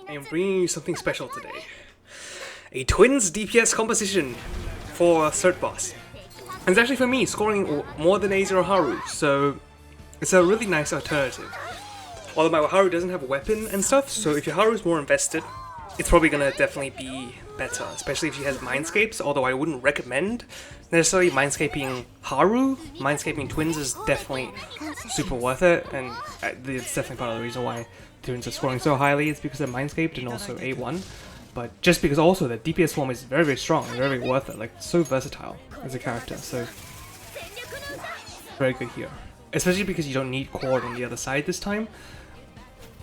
I am bringing you something special today. A Twins DPS composition for Surt boss. And it's actually for me, scoring more than A0 Haru, so it's a really nice alternative. Although my Haru doesn't have a weapon and stuff, so if your Haru is more invested, it's probably gonna definitely be better, especially if she has Mindscapes, although I wouldn't recommend necessarily Mindscaping Haru. Mindscaping Twins is definitely super worth it, and it's definitely part of the reason why Twins are scoring so highly. It's because they're Mindscaped and also A1, but just because also the DPS form is very, very strong and very, very worth it, like so versatile as a character, so very good here. Especially because you don't need Cord on the other side this time.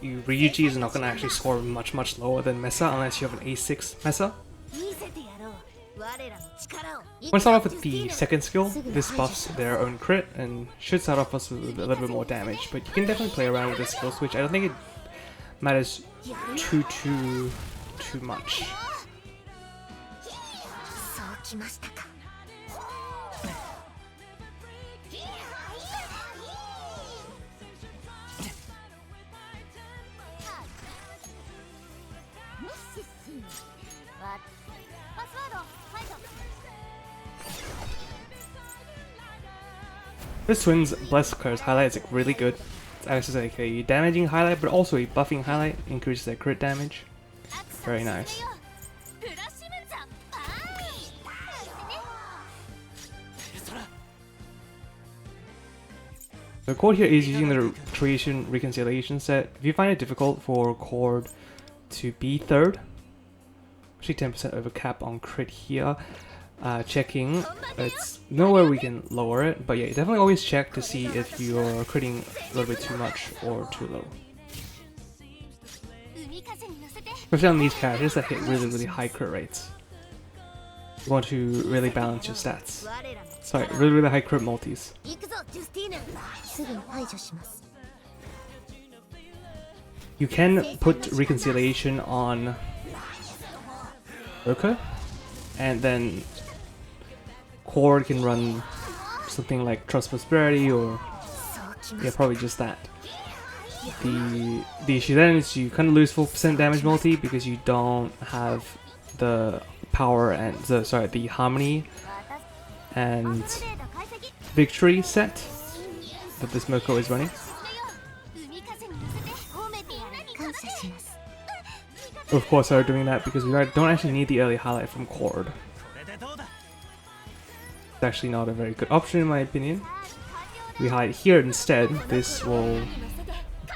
Ryuji is not going to actually score much lower than Mesa unless you have an A6 Mesa. I'm going to start off with the second skill. This buffs their own crit and should start off with a little bit more damage, but you can definitely play around with this skill switch. I don't think it matters too much. This Twins Bless Curse highlight is like really good. It's actually like a damaging highlight, but also a buffing highlight, increases their crit damage. Very nice. The Cord here is using the Creation Reconciliation set. If you find it difficult for Cord to be third, actually 10% over cap on crit here. Checking, it's nowhere we can lower it, but yeah, definitely always check to see if you're critting a little bit too much or too low. Especially on these characters that hit really high crit rates. You want to really balance your stats. Sorry, really high crit multis. You can put Reconciliation on Urka, and then Cord can run something like Trust Prosperity, or yeah, probably just that. The issue then is you kind of lose full % damage multi because you don't have the power and the harmony and victory set that this Moko is running. Of course, I'm doing that because we don't actually need the early highlight from Cord. It's actually not a very good option in my opinion. We highlight here instead. This will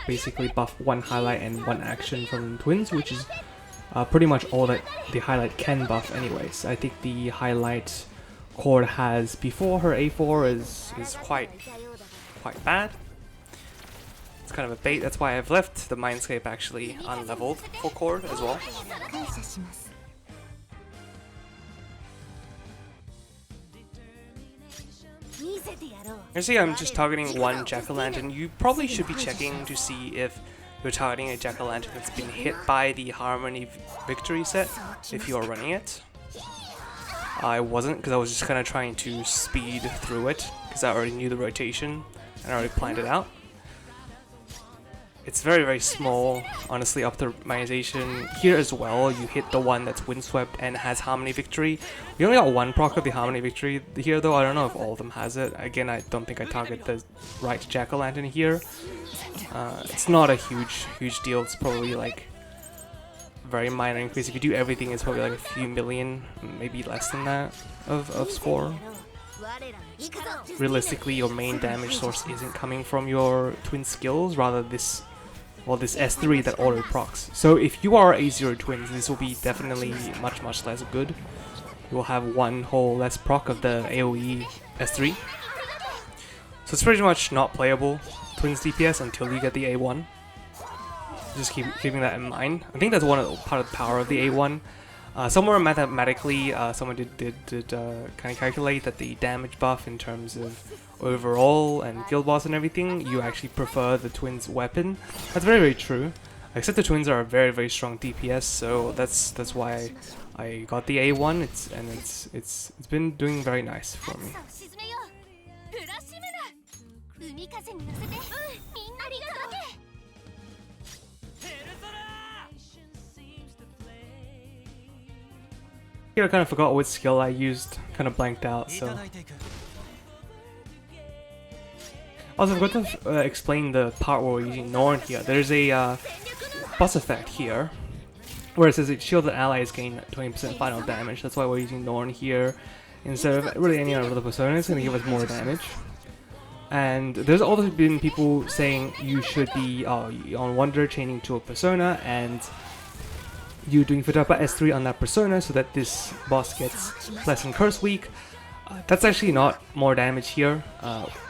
basically buff one highlight and one action from Twins, which is pretty much all that the highlight can buff anyways. I think the highlight Cord has before her A4 is quite bad. It's kind of a bait, that's why I've left the Mindscape actually unleveled for Cord as well. You see, I'm just targeting one Jack-o'-lantern. You probably should be checking to see if you're targeting a Jack-o'-lantern that's been hit by the Harmony Victory set, if you are running it. I wasn't, because I was just kind of trying to speed through it, because I already knew the rotation, and I already planned it out. It's very small, honestly, optimization. Here as well, you hit the one that's windswept and has Harmony Victory. We only got one proc of the Harmony Victory here though, I don't know if all of them has it. Again, I don't think I target the right Jack-o'-lantern here. It's not a huge deal, it's probably like very minor increase. If you do everything, it's probably like a few million, maybe less than that of score. Realistically, your main damage source isn't coming from your twin skills, rather this S3 that auto procs. So if you are A0 Twins, this will be definitely much less good. You will have one whole less proc of the AoE S3. So it's pretty much not playable Twins DPS until you get the A1. Just keeping that in mind. I think that's part of the power of the A1. Somewhere mathematically, someone did kind of calculate that the damage buff in terms of overall and guild boss and everything, you actually prefer the Twins weapon. That's very true. Except the Twins are a very strong DPS, so that's why I got the A1. It's been doing very nice for me. Here I kind of forgot what skill I used, kind of blanked out, so. Also, I forgot to explain the part where we're using Norn here. There's a boss effect here, where it says it shielded allies gain 20% final damage. That's why we're using Norn here instead of really any other persona. It's going to give us more damage. And there's also been people saying you should be on Wonder chaining to a persona and you doing Futaba S3 on that persona so that this boss gets less than curse weak. That's actually not more damage here.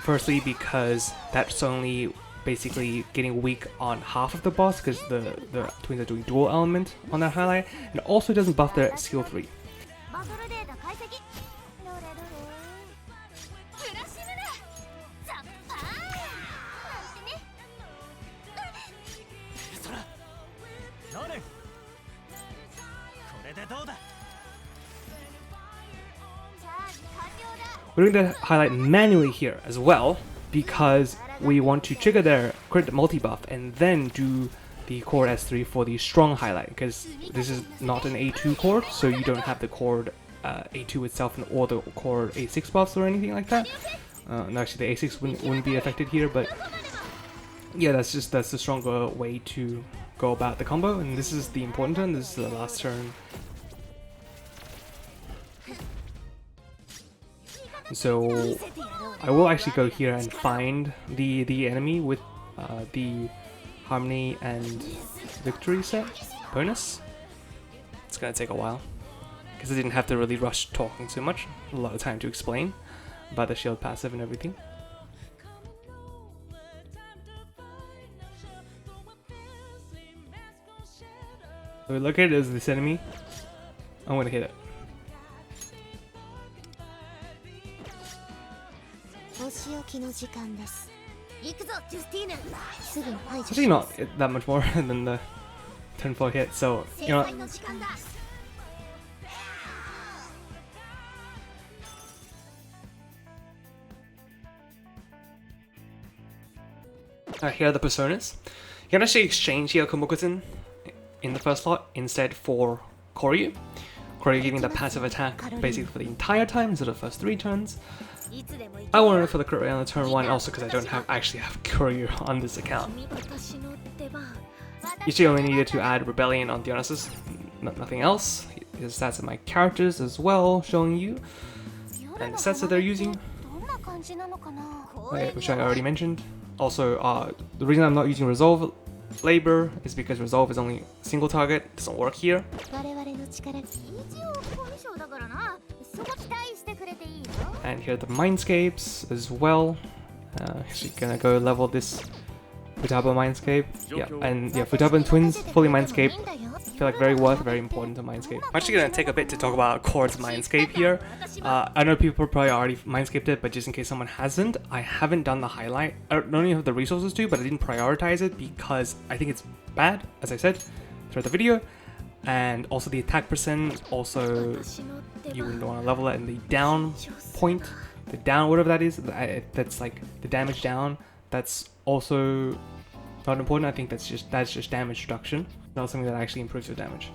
Firstly, because that's only basically getting weak on half of the boss because the twins are doing dual element on that highlight, and also doesn't buff their skill 3. We're doing the highlight manually here as well because we want to trigger their crit multi-buff and then do the chord S3 for the strong highlight, because this is not an A2 chord, so you don't have the chord A2 itself or the chord A6 buffs or anything like that. And actually the A6 wouldn't be affected here, but yeah, that's the stronger way to go about the combo, and this is the important turn. This is the last turn. So I will actually go here and find the enemy with the Harmony and Victory set bonus. It's gonna take a while because I didn't have to really rush talking too much. A lot of time to explain about the shield passive and everything. So look at it as this enemy. I'm gonna hit it. Actually not that much more than the 10-4 hit, so you know what? Here are the personas. You can actually exchange here Komokuzen in the first slot instead for Koryu. Koryu getting the passive attack basically for the entire time instead of the first 3 turns. I wanted it for the crit rate on the turn 1 also because I don't actually have Koryu on this account. Usually only needed to add Rebellion on Dionysus, nothing else. Here's the stats of my characters as well, showing you. And the sets that they're using, which I already mentioned. Also, the reason I'm not using Resolve Labor is because Resolve is only a single target, it doesn't work here. And here are the Mindscapes as well. Actually gonna go level this Futaba Mindscape. Yeah, and yeah, Futaba and Twins, fully Mindscape. I feel like very important to Mindscape. I'm actually gonna take a bit to talk about Chord's Mindscape here. I know people probably already Mindscaped it, but just in case someone hasn't, I haven't done the highlight. I don't even have the resources to, but I didn't prioritize it because I think it's bad, as I said throughout the video. And also the attack percent, also you wouldn't want to level it, and the down point, the down, whatever that is, that's like the damage down, that's also not important. I think that's just damage reduction, not something that actually improves your damage.